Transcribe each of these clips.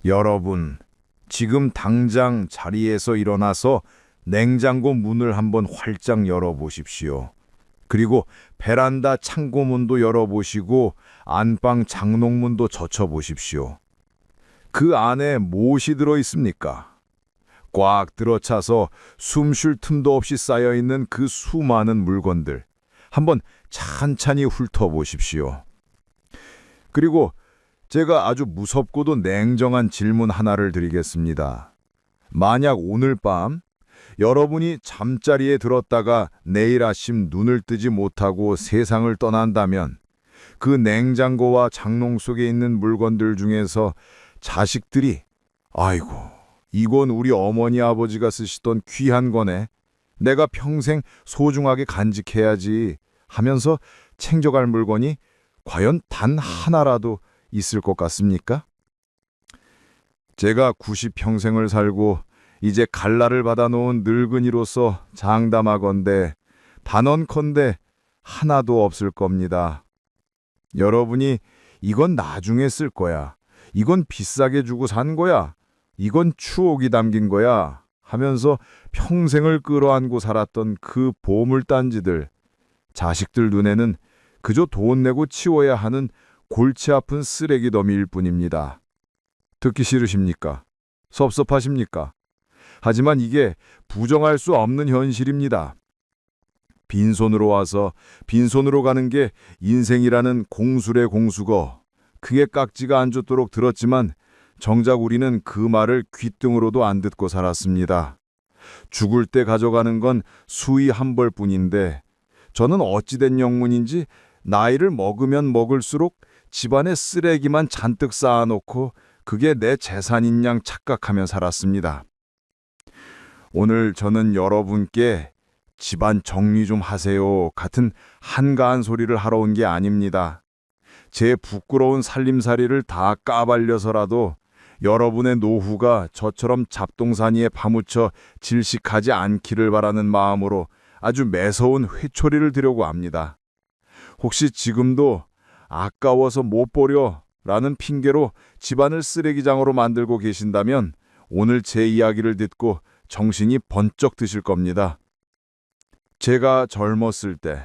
여러분, 지금 당장 자리에서 일어나서 냉장고 문을 한번 활짝 열어보십시오. 그리고 베란다 창고문도 열어보시고 안방 장롱문도 젖혀보십시오. 그 안에 무엇이 들어 있습니까? 꽉 들어차서 숨 쉴 틈도 없이 쌓여있는 그 수많은 물건들. 한번 찬찬히 훑어보십시오. 그리고 제가 아주 무섭고도 냉정한 질문 하나를 드리겠습니다. 만약 오늘 밤 여러분이 잠자리에 들었다가 내일 아침 눈을 뜨지 못하고 세상을 떠난다면 그 냉장고와 장롱 속에 있는 물건들 중에서 자식들이 아이고, 이건 우리 어머니 아버지가 쓰시던 귀한 거네. 내가 평생 소중하게 간직해야지 하면서 챙겨갈 물건이 과연 단 하나라도 있을 것 같습니까? 제가 90평생을 살고 이제 갈라를 받아놓은 늙은이로서 장담하건대 단언컨대 하나도 없을 겁니다. 여러분이 이건 나중에 쓸 거야. 이건 비싸게 주고 산 거야. 이건 추억이 담긴 거야. 하면서 평생을 끌어안고 살았던 그 보물단지들. 자식들 눈에는 그저 돈 내고 치워야 하는 골치 아픈 쓰레기 더미일 뿐입니다. 듣기 싫으십니까? 섭섭하십니까? 하지만 이게 부정할 수 없는 현실입니다. 빈손으로 와서 빈손으로 가는 게 인생이라는 공술의 공수거. 크게 깍지가 안 좋도록 들었지만 정작 우리는 그 말을 귓등으로도 안 듣고 살았습니다. 죽을 때 가져가는 건 수의 한 벌뿐인데 저는 어찌된 영문인지 나이를 먹으면 먹을수록 집안에 쓰레기만 잔뜩 쌓아놓고 그게 내 재산인 양 착각하며 살았습니다. 오늘 저는 여러분께 집안 정리 좀 하세요 같은 한가한 소리를 하러 온 게 아닙니다. 제 부끄러운 살림살이를 다 까발려서라도 여러분의 노후가 저처럼 잡동사니에 파묻혀 질식하지 않기를 바라는 마음으로 아주 매서운 회초리를 드려고 합니다. 혹시 지금도 아까워서 못 버려 라는 핑계로 집안을 쓰레기장으로 만들고 계신다면 오늘 제 이야기를 듣고 정신이 번쩍 드실 겁니다. 제가 젊었을 때,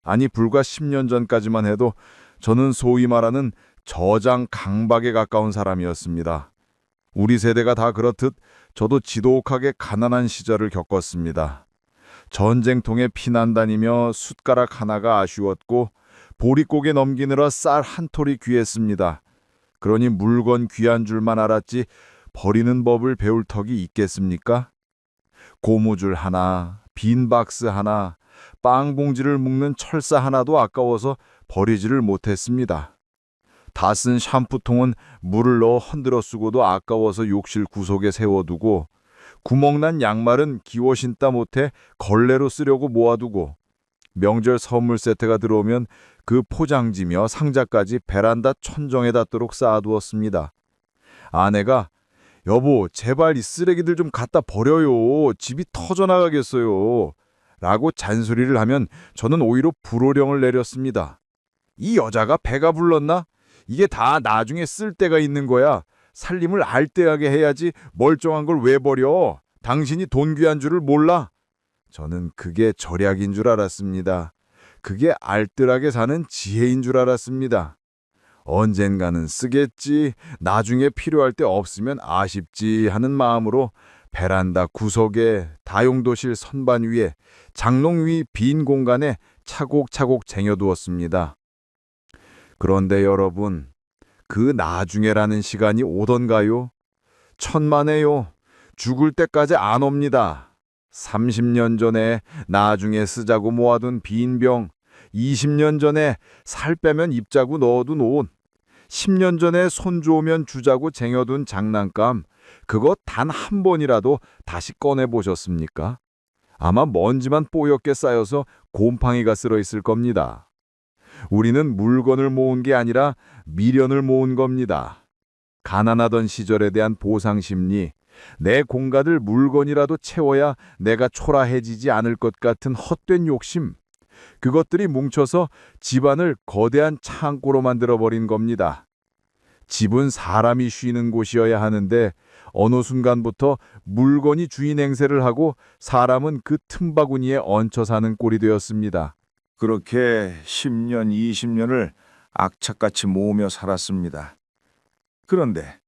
아니 불과 10년 전까지만 해도 저는 소위 말하는 저장 강박에 가까운 사람이었습니다. 우리 세대가 다 그렇듯 저도 지독하게 가난한 시절을 겪었습니다. 전쟁통에 피난 다니며 숟가락 하나가 아쉬웠고 보릿고개 넘기느라 쌀 한 톨이 귀했습니다. 그러니 물건 귀한 줄만 알았지 버리는 법을 배울 턱이 있겠습니까? 고무줄 하나, 빈 박스 하나, 빵 봉지를 묶는 철사 하나도 아까워서 버리지를 못했습니다. 다 쓴 샴푸통은 물을 넣어 흔들어 쓰고도 아까워서 욕실 구석에 세워두고 구멍난 양말은 기워 신다 못해 걸레로 쓰려고 모아두고 명절 선물 세트가 들어오면 그 포장지며 상자까지 베란다 천정에 닿도록 쌓아두었습니다. 아내가 여보 제발 이 쓰레기들 좀 갖다 버려요. 집이 터져나가겠어요. 라고 잔소리를 하면 저는 오히려 불호령을 내렸습니다. 이 여자가 배가 불렀나? 이게 다 나중에 쓸 데가 있는 거야. 살림을 알뜰하게 해야지 멀쩡한 걸 왜 버려? 당신이 돈 귀한 줄을 몰라? 저는 그게 절약인 줄 알았습니다. 그게 알뜰하게 사는 지혜인 줄 알았습니다. 언젠가는 쓰겠지, 나중에 필요할 때 없으면 아쉽지 하는 마음으로 베란다 구석에, 다용도실 선반 위에, 장롱 위 빈 공간에 차곡차곡 쟁여두었습니다. 그런데 여러분, 그 나중에라는 시간이 오던가요? 천만에요. 죽을 때까지 안 옵니다. 30년 전에 나중에 쓰자고 모아둔 빈 병, 20년 전에 살 빼면 입자고 넣어둔 옷, 10년 전에 손 좋으면 주자고 쟁여둔 장난감, 그거 단 한 번이라도 다시 꺼내보셨습니까? 아마 먼지만 뽀얗게 쌓여서 곰팡이가 쓸어 있을 겁니다. 우리는 물건을 모은 게 아니라 미련을 모은 겁니다. 가난하던 시절에 대한 보상심리, 내 공간을 물건이라도 채워야 내가 초라해지지 않을 것 같은 헛된 욕심, 그것들이 뭉쳐서 집안을 거대한 창고로 만들어버린 겁니다. 집은 사람이 쉬는 곳이어야 하는데 어느 순간부터 물건이 주인 행세를 하고 사람은 그 틈바구니에 얹혀 사는 꼴이 되었습니다. 그렇게 10년, 20년을 악착같이 모으며 살았습니다. 그런데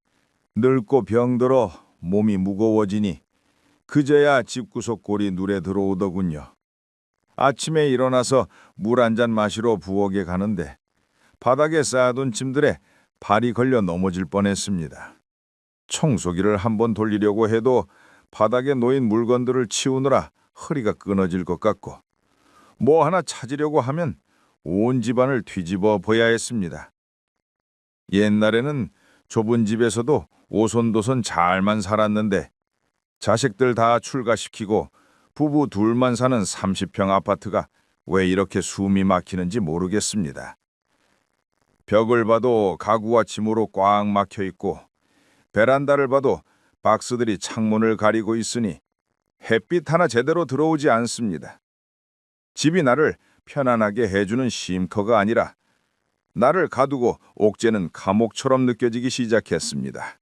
늙고 병들어 몸이 무거워지니 그제야 집구석 골이 눈에 들어오더군요. 아침에 일어나서 물 한 잔 마시러 부엌에 가는데 바닥에 쌓아둔 짐들에 발이 걸려 넘어질 뻔했습니다. 청소기를 한번 돌리려고 해도 바닥에 놓인 물건들을 치우느라 허리가 끊어질 것 같고 뭐 하나 찾으려고 하면 온 집안을 뒤집어 봐야 했습니다. 옛날에는 좁은 집에서도 오손도손 잘만 살았는데 자식들 다 출가시키고 부부 둘만 사는 30평 아파트가 왜 이렇게 숨이 막히는지 모르겠습니다. 벽을 봐도 가구와 짐으로 꽉 막혀 있고 베란다를 봐도 박스들이 창문을 가리고 있으니 햇빛 하나 제대로 들어오지 않습니다. 집이 나를 편안하게 해주는 쉼터가 아니라 나를 가두고 옥죄는 감옥처럼 느껴지기 시작했습니다.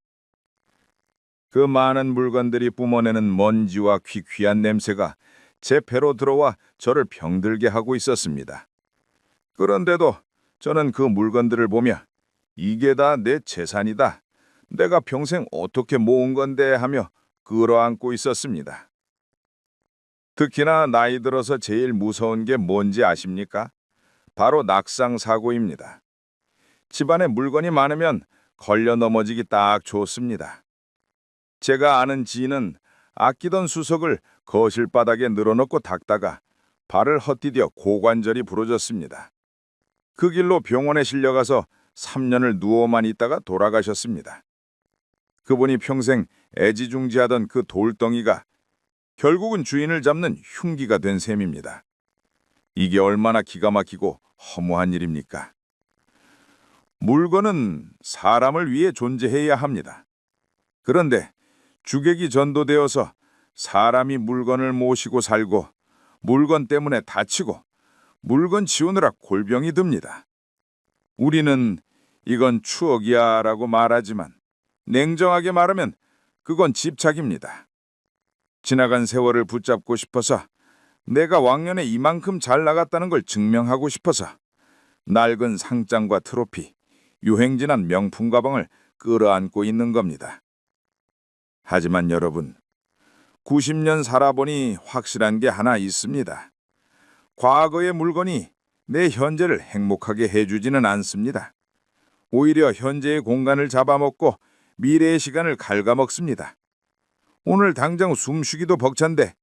그 많은 물건들이 뿜어내는 먼지와 귀퀴한 냄새가 제 배로 들어와 저를 병들게 하고 있었습니다. 그런데도 저는 그 물건들을 보며 이게 다 내 재산이다. 내가 평생 어떻게 모은 건데 하며 끌어안고 있었습니다. 특히나 나이 들어서 제일 무서운 게 뭔지 아십니까? 바로 낙상사고입니다. 집안에 물건이 많으면 걸려 넘어지기 딱 좋습니다. 제가 아는 지인은 아끼던 수석을 거실 바닥에 늘어놓고 닦다가 발을 헛디뎌 고관절이 부러졌습니다. 그 길로 병원에 실려가서 3년을 누워만 있다가 돌아가셨습니다. 그분이 평생 애지중지하던 그 돌덩이가 결국은 주인을 잡는 흉기가 된 셈입니다. 이게 얼마나 기가 막히고 허무한 일입니까? 물건은 사람을 위해 존재해야 합니다. 그런데 주객이 전도되어서 사람이 물건을 모시고 살고 물건 때문에 다치고 물건 치우느라 골병이 듭니다. 우리는 이건 추억이야 라고 말하지만 냉정하게 말하면 그건 집착입니다. 지나간 세월을 붙잡고 싶어서 내가 왕년에 이만큼 잘 나갔다는 걸 증명하고 싶어서 낡은 상장과 트로피, 유행진한 명품 가방을 끌어안고 있는 겁니다. 하지만 여러분, 90년 살아보니 확실한 게 하나 있습니다. 과거의 물건이 내 현재를 행복하게 해주지는 않습니다. 오히려 현재의 공간을 잡아먹고 미래의 시간을 갉아먹습니다. 오늘 당장 숨쉬기도 벅찬데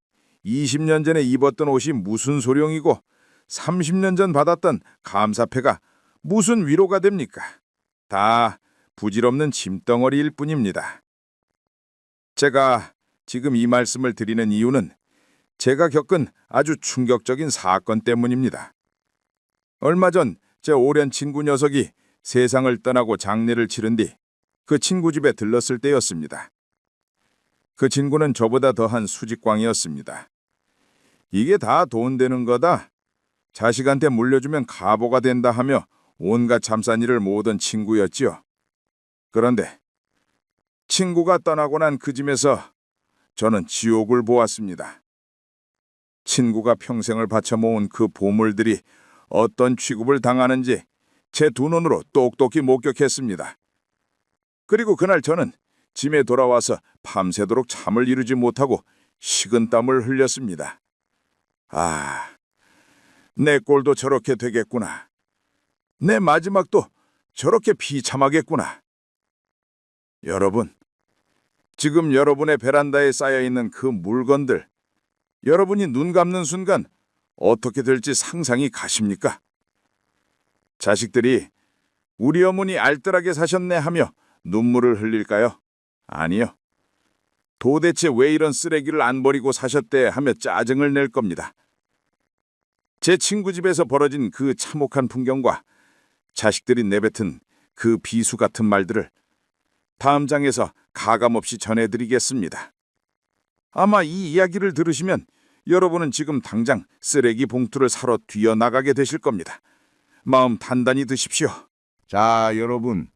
20년 전에 입었던 옷이 무슨 소용이고 30년 전 받았던 감사패가 무슨 위로가 됩니까? 다 부질없는 짐덩어리일 뿐입니다. 제가 지금 이 말씀을 드리는 이유는 제가 겪은 아주 충격적인 사건 때문입니다. 얼마 전 제 오랜 친구 녀석이 세상을 떠나고 장례를 치른 뒤 그 친구 집에 들렀을 때였습니다. 그 친구는 저보다 더한 수직광이었습니다. 이게 다 돈 되는 거다. 자식한테 물려주면 가보가 된다 하며 온갖 참싼일을 모으던 친구였지요. 그런데 친구가 떠나고 난 그 집에서 저는 지옥을 보았습니다. 친구가 평생을 바쳐 모은 그 보물들이 어떤 취급을 당하는지 제 두 눈으로 똑똑히 목격했습니다. 그리고 그날 저는 짐에 돌아와서 밤새도록 잠을 이루지 못하고 식은땀을 흘렸습니다. 아, 내 꼴도 저렇게 되겠구나. 내 마지막도 저렇게 비참하겠구나. 여러분, 지금 여러분의 베란다에 쌓여있는 그 물건들, 여러분이 눈 감는 순간 어떻게 될지 상상이 가십니까? 자식들이 우리 어머니 알뜰하게 사셨네 하며 눈물을 흘릴까요? 아니요. 도대체 왜 이런 쓰레기를 안 버리고 사셨대 하며 짜증을 낼 겁니다. 제 친구 집에서 벌어진 그 참혹한 풍경과 자식들이 내뱉은 그 비수 같은 말들을 다음 장에서 가감없이 전해드리겠습니다. 아마 이 이야기를 들으시면 여러분은 지금 당장 쓰레기 봉투를 사러 뛰어나가게 되실 겁니다. 마음 단단히 드십시오. 자, 여러분,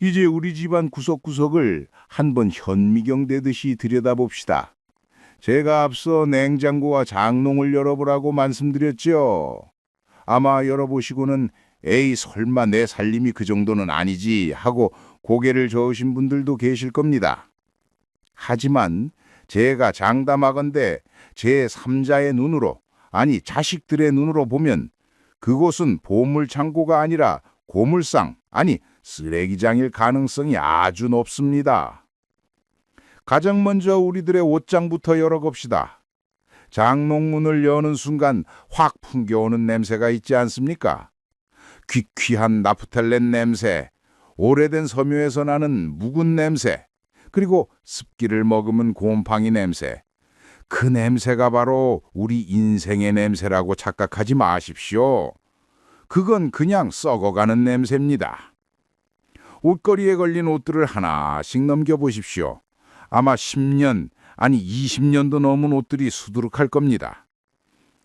이제 우리 집안 구석구석을 한번 현미경대듯이 들여다봅시다. 제가 앞서 냉장고와 장롱을 열어보라고 말씀드렸죠. 아마 열어보시고는 에이 설마 내 살림이 그 정도는 아니지 하고 고개를 저으신 분들도 계실 겁니다. 하지만 제가 장담하건대 제 3자의 눈으로, 아니 자식들의 눈으로 보면 그곳은 보물창고가 아니라 고물상, 아니 쓰레기장일 가능성이 아주 높습니다. 가장 먼저 우리들의 옷장부터 열어봅시다. 장롱문을 여는 순간 확 풍겨오는 냄새가 있지 않습니까? 귀퀴한 나프탈렌 냄새, 오래된 섬유에서 나는 묵은 냄새, 그리고 습기를 머금은 곰팡이 냄새. 그 냄새가 바로 우리 인생의 냄새라고 착각하지 마십시오. 그건 그냥 썩어가는 냄새입니다. 옷걸이에 걸린 옷들을 하나씩 넘겨보십시오. 아마 10년, 아니 20년도 넘은 옷들이 수두룩할 겁니다.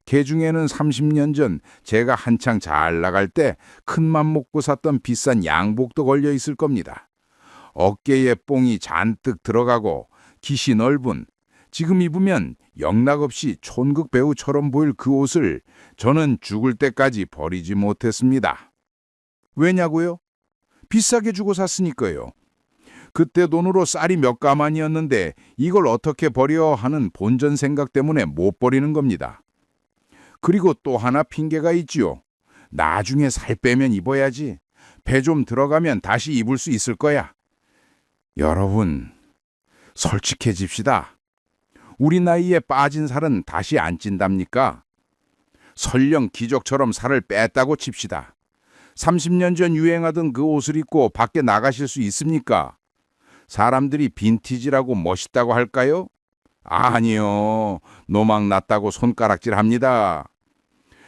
개 중에는 30년 전 제가 한창 잘 나갈 때 큰맘 먹고 샀던 비싼 양복도 걸려 있을 겁니다. 어깨에 뽕이 잔뜩 들어가고 깃이 넓은, 지금 입으면 영락없이 촌극 배우처럼 보일 그 옷을 저는 죽을 때까지 버리지 못했습니다. 왜냐고요? 비싸게 주고 샀으니까요. 그때 돈으로 쌀이 몇 가마니였는데 이걸 어떻게 버려 하는 본전 생각 때문에 못 버리는 겁니다. 그리고 또 하나 핑계가 있지요. 나중에 살 빼면 입어야지. 배 좀 들어가면 다시 입을 수 있을 거야. 여러분, 솔직해집시다. 우리 나이에 빠진 살은 다시 안 찐답니까? 설령 기적처럼 살을 뺐다고 칩시다. 30년 전 유행하던 그 옷을 입고 밖에 나가실 수 있습니까? 사람들이 빈티지라고 멋있다고 할까요? 아니요. 노막 났다고 손가락질합니다.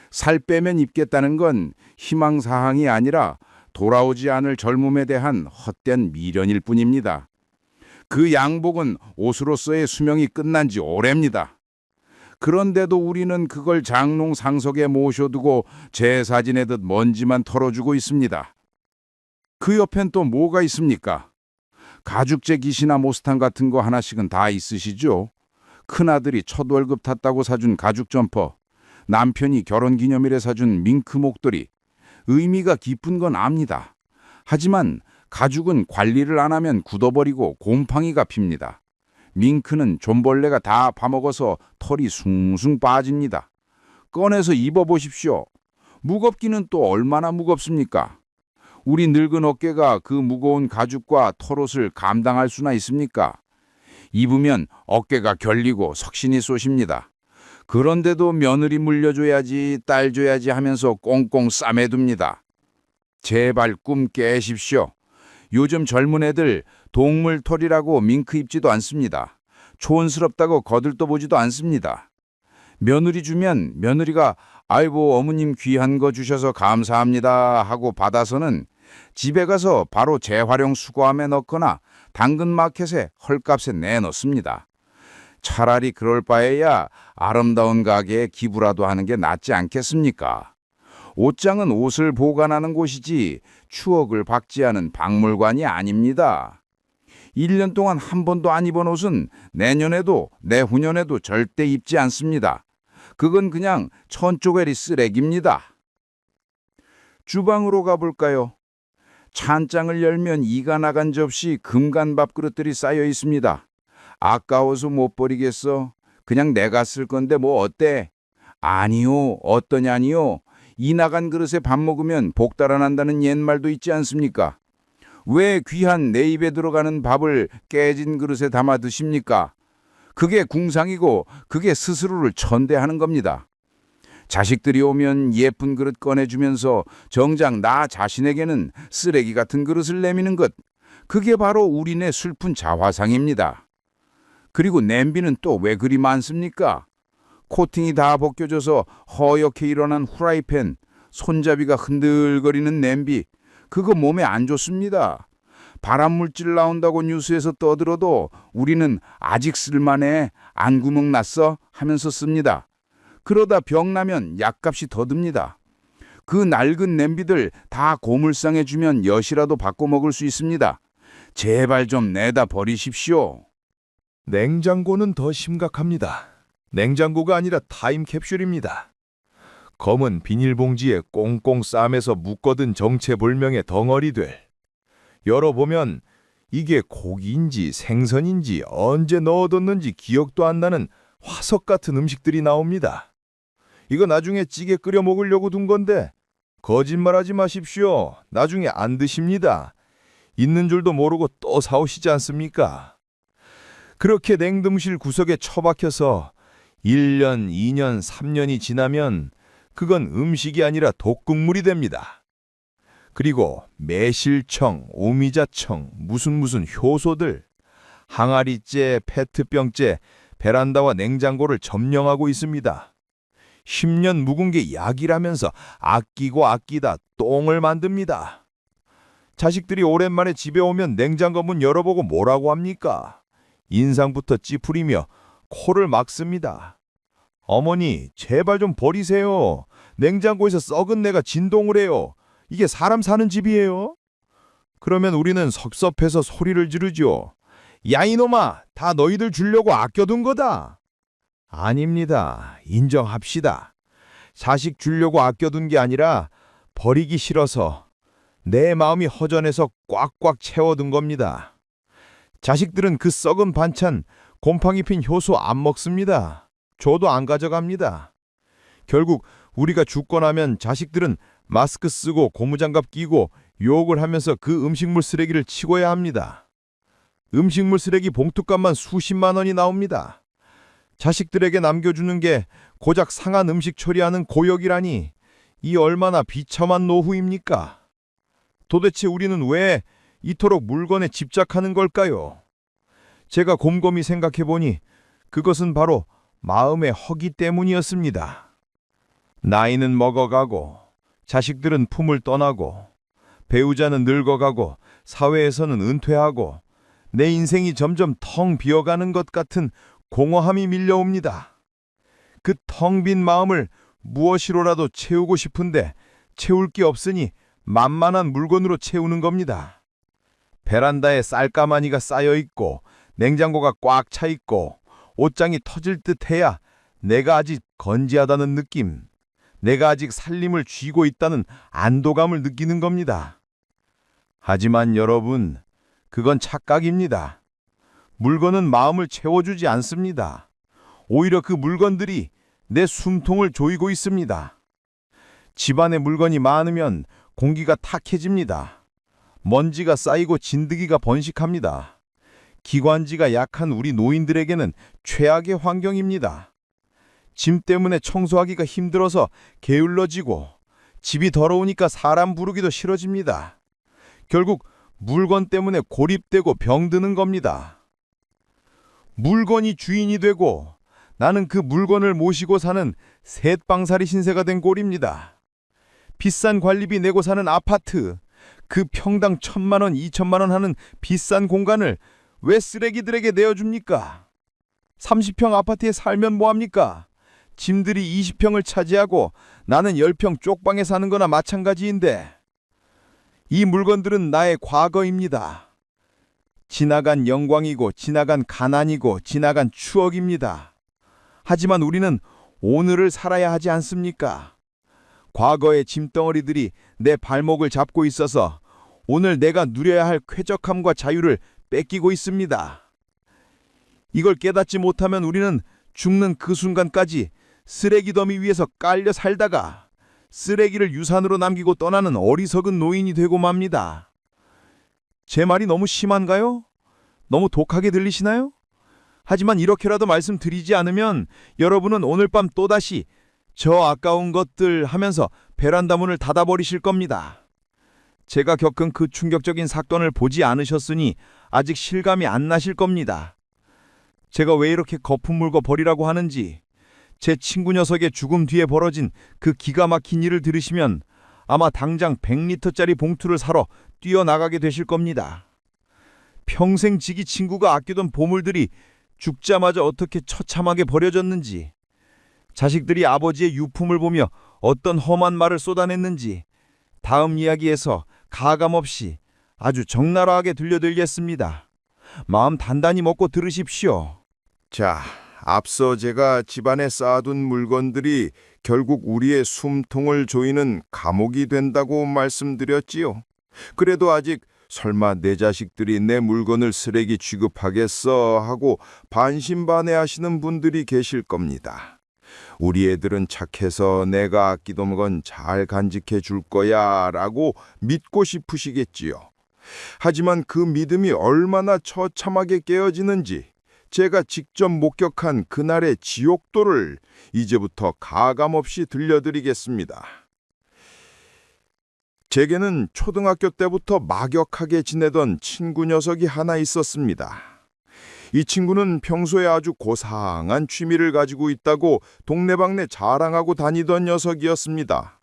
살 빼면 입겠다는 건 희망사항이 아니라 돌아오지 않을 젊음에 대한 헛된 미련일 뿐입니다. 그 양복은 옷으로서의 수명이 끝난 지 오래입니다. 그런데도 우리는 그걸 장롱 상석에 모셔두고 제사 지내듯 먼지만 털어주고 있습니다. 그 옆엔 또 뭐가 있습니까? 가죽재 깃이나 모스탄 같은 거 하나씩은 다 있으시죠? 큰아들이 첫 월급 탔다고 사준 가죽 점퍼, 남편이 결혼기념일에 사준 밍크 목도리. 의미가 깊은 건 압니다. 하지만 가죽은 관리를 안 하면 굳어버리고 곰팡이가 핍니다. 밍크는 좀벌레가 다 파먹어서 털이 숭숭 빠집니다. 꺼내서 입어보십시오. 무겁기는 또 얼마나 무겁습니까? 우리 늙은 어깨가 그 무거운 가죽과 털옷을 감당할 수나 있습니까? 입으면 어깨가 결리고 석신이 쏘십니다. 그런데도 며느리 물려줘야지, 딸 줘야지 하면서 꽁꽁 싸매둡니다. 제발 꿈 깨십시오. 요즘 젊은 애들 동물 털이라고 밍크 입지도 않습니다. 촌스럽다고 거들떠보지도 않습니다. 며느리 주면 며느리가 아이고 어머님 귀한 거 주셔서 감사합니다 하고 받아서는 집에 가서 바로 재활용 수거함에 넣거나 당근마켓에 헐값에 내놓습니다. 차라리 그럴 바에야 아름다운 가게에 기부라도 하는 게 낫지 않겠습니까? 옷장은 옷을 보관하는 곳이지 추억을 박지하는 박물관이 아닙니다. 1년 동안 한 번도 안 입은 옷은 내년에도 내후년에도 절대 입지 않습니다. 그건 그냥 천조개리 쓰레기입니다. 주방으로 가볼까요? 찬장을 열면 이가 나간 접시 금간 밥그릇들이 쌓여 있습니다. 아까워서 못 버리겠어. 그냥 내가 쓸 건데 뭐 어때? 아니요, 어떠냐니요. 이 나간 그릇에 밥 먹으면 복 달아난다는 옛말도 있지 않습니까? 왜 귀한 내 입에 들어가는 밥을 깨진 그릇에 담아 드십니까? 그게 궁상이고 그게 스스로를 천대하는 겁니다. 자식들이 오면 예쁜 그릇 꺼내주면서 정작 나 자신에게는 쓰레기 같은 그릇을 내미는 것, 그게 바로 우리네 슬픈 자화상입니다. 그리고 냄비는 또 왜 그리 많습니까? 코팅이 다 벗겨져서 허옇게 일어난 후라이팬, 손잡이가 흔들거리는 냄비, 그거 몸에 안 좋습니다. 발암물질 나온다고 뉴스에서 떠들어도 우리는 아직 쓸만해, 안구멍 났어 하면서 씁니다. 그러다 병 나면 약값이 더 듭니다. 그 낡은 냄비들 다 고물상에 주면 엿이라도 바꿔 먹을 수 있습니다. 제발 좀 내다 버리십시오. 냉장고는 더 심각합니다. 냉장고가 아니라 타임캡슐입니다. 검은 비닐봉지에 꽁꽁 싸매서 묶어둔 정체불명의 덩어리들. 열어보면 이게 고기인지 생선인지 언제 넣어뒀는지 기억도 안 나는 화석 같은 음식들이 나옵니다. 이거 나중에 찌개 끓여 먹으려고 둔 건데 거짓말하지 마십시오. 나중에 안 드십니다. 있는 줄도 모르고 또 사오시지 않습니까? 그렇게 냉동실 구석에 처박혀서 1년, 2년, 3년이 지나면 그건 음식이 아니라 독극물이 됩니다. 그리고 매실청, 오미자청, 무슨 효소들, 항아리째, 페트병째, 베란다와 냉장고를 점령하고 있습니다. 10년 묵은 게 약이라면서 아끼고 아끼다 똥을 만듭니다. 자식들이 오랜만에 집에 오면 냉장고 문 열어보고 뭐라고 합니까? 인상부터 찌푸리며 코를 막습니다. 어머니, 제발 좀 버리세요. 냉장고에서 썩은 내가 진동을 해요. 이게 사람 사는 집이에요? 그러면 우리는 섭섭해서 소리를 지르죠. 야 이놈아, 다 너희들 주려고 아껴둔 거다. 아닙니다. 인정합시다. 자식 주려고 아껴둔 게 아니라 버리기 싫어서 내 마음이 허전해서 꽉꽉 채워둔 겁니다. 자식들은 그 썩은 반찬, 곰팡이 핀 효소 안 먹습니다. 저도 안 가져갑니다. 결국 우리가 죽고 나면 자식들은 마스크 쓰고 고무장갑 끼고 욕을 하면서 그 음식물 쓰레기를 치워야 합니다. 음식물 쓰레기 봉투값만 수십만 원이 나옵니다. 자식들에게 남겨주는 게 고작 상한 음식 처리하는 고역이라니 이 얼마나 비참한 노후입니까? 도대체 우리는 왜 이토록 물건에 집착하는 걸까요? 제가 곰곰이 생각해보니 그것은 바로 마음의 허기 때문이었습니다. 나이는 먹어가고 자식들은 품을 떠나고 배우자는 늙어가고 사회에서는 은퇴하고 내 인생이 점점 텅 비어가는 것 같은 공허함이 밀려옵니다. 그 텅 빈 마음을 무엇이로라도 채우고 싶은데 채울 게 없으니 만만한 물건으로 채우는 겁니다. 베란다에 쌀가마니가 쌓여 있고 냉장고가 꽉 차 있고 옷장이 터질 듯 해야 내가 아직 건지하다는 느낌, 내가 아직 살림을 쥐고 있다는 안도감을 느끼는 겁니다. 하지만 여러분, 그건 착각입니다. 물건은 마음을 채워주지 않습니다. 오히려 그 물건들이 내 숨통을 조이고 있습니다. 집안에 물건이 많으면 공기가 탁해집니다. 먼지가 쌓이고 진드기가 번식합니다. 기관지가 약한 우리 노인들에게는 최악의 환경입니다. 짐 때문에 청소하기가 힘들어서 게을러지고 집이 더러우니까 사람 부르기도 싫어집니다. 결국 물건 때문에 고립되고 병드는 겁니다. 물건이 주인이 되고 나는 그 물건을 모시고 사는 셋방살이 신세가 된 꼴입니다. 비싼 관리비 내고 사는 아파트, 그 평당 1,000만 원, 2,000만 원 하는 비싼 공간을 왜 쓰레기들에게 내어줍니까? 30평 아파트에 살면 뭐합니까? 짐들이 20평을 차지하고 나는 10평 쪽방에 사는 거나 마찬가지인데 이 물건들은 나의 과거입니다. 지나간 영광이고 지나간 가난이고 지나간 추억입니다. 하지만 우리는 오늘을 살아야 하지 않습니까? 과거의 짐덩어리들이 내 발목을 잡고 있어서 오늘 내가 누려야 할 쾌적함과 자유를 뺏기고 있습니다. 이걸 깨닫지 못하면 우리는 죽는 그 순간까지 쓰레기 더미 위에서 깔려 살다가 쓰레기를 유산으로 남기고 떠나는 어리석은 노인이 되고 맙니다. 제 말이 너무 심한가요? 너무 독하게 들리시나요? 하지만 이렇게라도 말씀드리지 않으면 여러분은 오늘 밤 또다시 저 아까운 것들 하면서 베란다 문을 닫아버리실 겁니다. 제가 겪은 그 충격적인 사건을 보지 않으셨으니 아직 실감이 안 나실 겁니다. 제가 왜 이렇게 거품 물고 버리라고 하는지, 제 친구 녀석의 죽음 뒤에 벌어진 그 기가 막힌 일을 들으시면 아마 당장 100리터짜리 봉투를 사러 뛰어나가게 되실 겁니다. 평생 지기 친구가 아끼던 보물들이 죽자마자 어떻게 처참하게 버려졌는지, 자식들이 아버지의 유품을 보며 어떤 험한 말을 쏟아냈는지 다음 이야기에서 가감없이 아주 적나라하게 들려드리겠습니다. 마음 단단히 먹고 들으십시오. 자, 앞서 제가 집안에 쌓아둔 물건들이 결국 우리의 숨통을 조이는 감옥이 된다고 말씀드렸지요. 그래도 아직 설마 내 자식들이 내 물건을 쓰레기 취급하겠어 하고 반신반의하시는 분들이 계실 겁니다. 우리 애들은 착해서 내가 아끼던 건 잘 간직해 줄 거야 라고 믿고 싶으시겠지요. 하지만 그 믿음이 얼마나 처참하게 깨어지는지 제가 직접 목격한 그날의 지옥도를 이제부터 가감없이 들려드리겠습니다. 제게는 초등학교 때부터 막역하게 지내던 친구 녀석이 하나 있었습니다. 이 친구는 평소에 아주 고상한 취미를 가지고 있다고 동네방네 자랑하고 다니던 녀석이었습니다.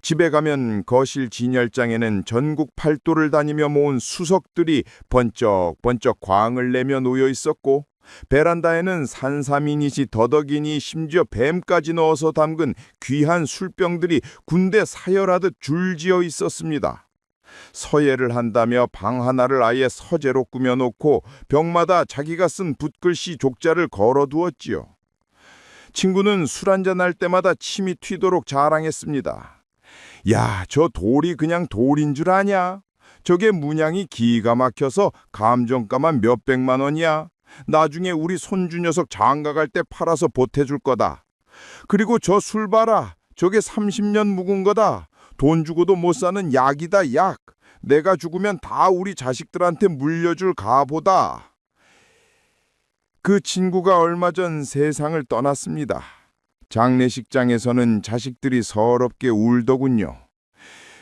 집에 가면 거실 진열장에는 전국 팔도를 다니며 모은 수석들이 번쩍번쩍 광을 내며 놓여 있었고, 베란다에는 산사미닛이 더덕이니 심지어 뱀까지 넣어서 담근 귀한 술병들이 군대 사열하듯 줄지어 있었습니다. 서예를 한다며 방 하나를 아예 서재로 꾸며놓고 벽마다 자기가 쓴 붓글씨 족자를 걸어두었지요. 친구는 술 한잔할 때마다 침이 튀도록 자랑했습니다. 야, 저 돌이 그냥 돌인 줄 아냐? 저게 문양이 기가 막혀서 감정가만 몇백만 원이야. 나중에 우리 손주 녀석 장가갈 때 팔아서 보태줄 거다. 그리고 저 술 봐라. 저게 30년 묵은 거다. 돈 주고도 못 사는 약이다, 약. 내가 죽으면 다 우리 자식들한테 물려줄 가보다. 그 친구가 얼마 전 세상을 떠났습니다. 장례식장에서는 자식들이 서럽게 울더군요.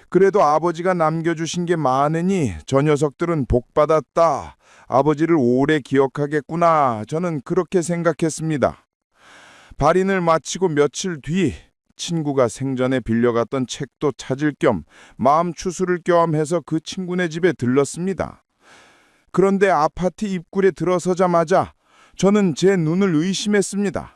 그래도 아버지가 남겨주신 게 많으니 저 녀석들은 복받았다. 아버지를 오래 기억하겠구나. 저는 그렇게 생각했습니다. 발인을 마치고 며칠 뒤 친구가 생전에 빌려갔던 책도 찾을 겸 마음 추스를 겸 해서 그 친구네 집에 들렀습니다. 그런데 아파트 입구에 들어서자마자 저는 제 눈을 의심했습니다.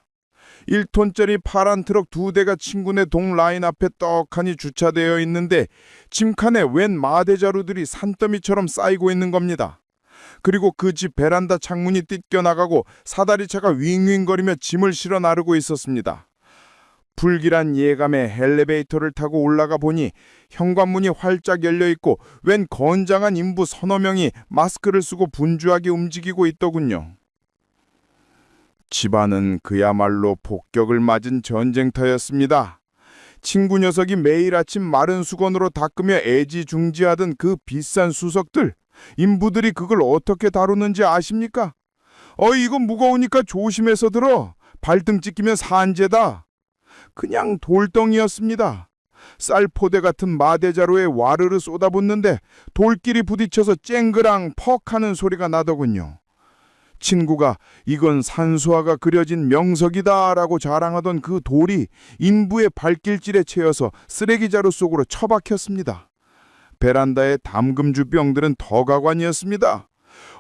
1톤짜리 파란 트럭 2대가 친구네 동 라인 앞에 떡하니 주차되어 있는데 짐칸에 웬 마대자루들이 산더미처럼 쌓이고 있는 겁니다. 그리고 그 집 베란다 창문이 뜯겨나가고 사다리차가 윙윙거리며 짐을 실어 나르고 있었습니다. 불길한 예감에 엘리베이터를 타고 올라가 보니 현관문이 활짝 열려있고 웬 건장한 인부 서너 명이 마스크를 쓰고 분주하게 움직이고 있더군요. 집안은 그야말로 폭격을 맞은 전쟁터였습니다. 친구 녀석이 매일 아침 마른 수건으로 닦으며 애지중지하던 그 비싼 수석들, 인부들이 그걸 어떻게 다루는지 아십니까? 이건 무거우니까 조심해서 들어. 발등 찢기면 산재다. 그냥 돌덩이였습니다. 쌀포대 같은 마대자루에 와르르 쏟아붓는데 돌끼리 부딪혀서 쨍그랑 퍽 하는 소리가 나더군요. 친구가 이건 산수화가 그려진 명석이다라고 자랑하던 그 돌이 인부의 발길질에 채여서 쓰레기자루 속으로 처박혔습니다. 베란다의 담금주 병들은 더가관이었습니다.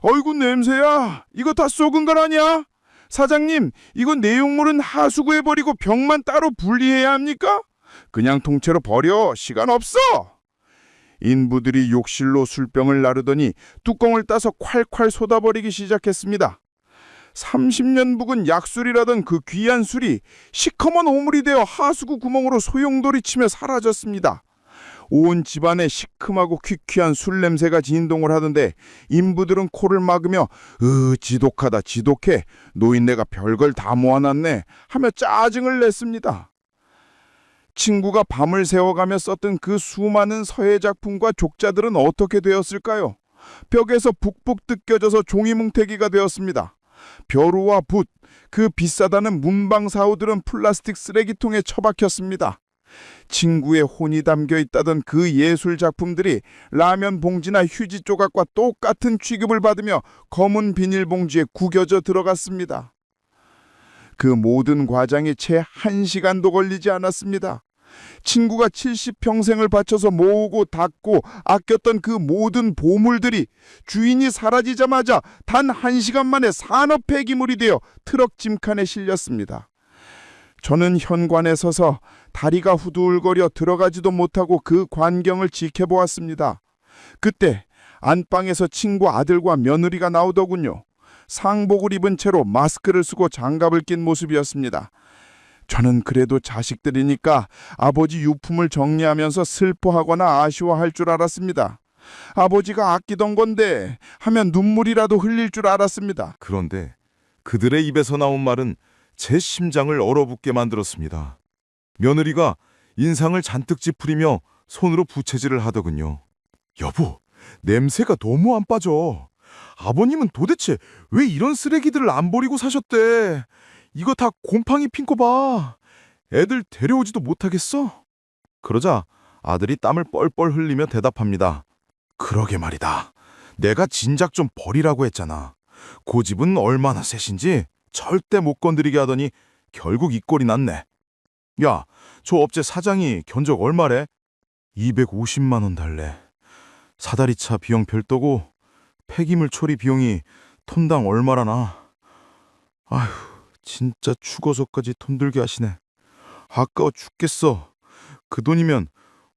어이구 냄새야. 이거 다 썩은 걸 아냐? 사장님, 이거 내용물은 하수구에 버리고 병만 따로 분리해야 합니까? 그냥 통째로 버려. 시간 없어. 인부들이 욕실로 술병을 나르더니 뚜껑을 따서 콸콸 쏟아버리기 시작했습니다. 30년 묵은 약술이라던 그 귀한 술이 시커먼 오물이 되어 하수구 구멍으로 소용돌이 치며 사라졌습니다. 온 집안에 시큼하고 퀴퀴한 술 냄새가 진동을 하던데 인부들은 코를 막으며 지독하다 지독해. 노인네가 별걸 다 모아놨네 하며 짜증을 냈습니다. 친구가 밤을 새워가며 썼던 그 수많은 서예 작품과 족자들은 어떻게 되었을까요? 벽에서 북북 뜯겨져서 종이뭉태기가 되었습니다. 벼루와 붓, 그 비싸다는 문방사우들은 플라스틱 쓰레기통에 처박혔습니다. 친구의 혼이 담겨 있다던 그 예술 작품들이 라면 봉지나 휴지 조각과 똑같은 취급을 받으며 검은 비닐봉지에 구겨져 들어갔습니다. 그 모든 과정이 채 1시간도 걸리지 않았습니다. 친구가 70평생을 바쳐서 모으고 닦고 아꼈던 그 모든 보물들이 주인이 사라지자마자 단 1시간 만에 산업 폐기물이 되어 트럭 짐칸에 실렸습니다. 저는 현관에 서서 다리가 후들거려 들어가지도 못하고 그 광경을 지켜보았습니다. 그때 안방에서 친구 아들과 며느리가 나오더군요. 상복을 입은 채로 마스크를 쓰고 장갑을 낀 모습이었습니다. 저는 그래도 자식들이니까 아버지 유품을 정리하면서 슬퍼하거나 아쉬워할 줄 알았습니다. 아버지가 아끼던 건데 하면 눈물이라도 흘릴 줄 알았습니다. 그런데 그들의 입에서 나온 말은 제 심장을 얼어붙게 만들었습니다. 며느리가 인상을 잔뜩 찌푸리며 손으로 부채질을 하더군요. 여보, 냄새가 너무 안 빠져. 아버님은 도대체 왜 이런 쓰레기들을 안 버리고 사셨대? 이거 다 곰팡이 핀 거 봐. 애들 데려오지도 못하겠어? 그러자 아들이 땀을 뻘뻘 흘리며 대답합니다. 그러게 말이다. 내가 진작 좀 버리라고 했잖아. 고집은 얼마나 세신지 절대 못 건드리게 하더니 결국 이 꼴이 났네. 야, 저 업체 사장이 견적 얼마래? 250만 원 달래. 사다리차 비용 별도고 폐기물 처리 비용이 톤당 얼마라나. 아휴, 진짜 죽어서까지 돈 들게 하시네. 아까워 죽겠어. 그 돈이면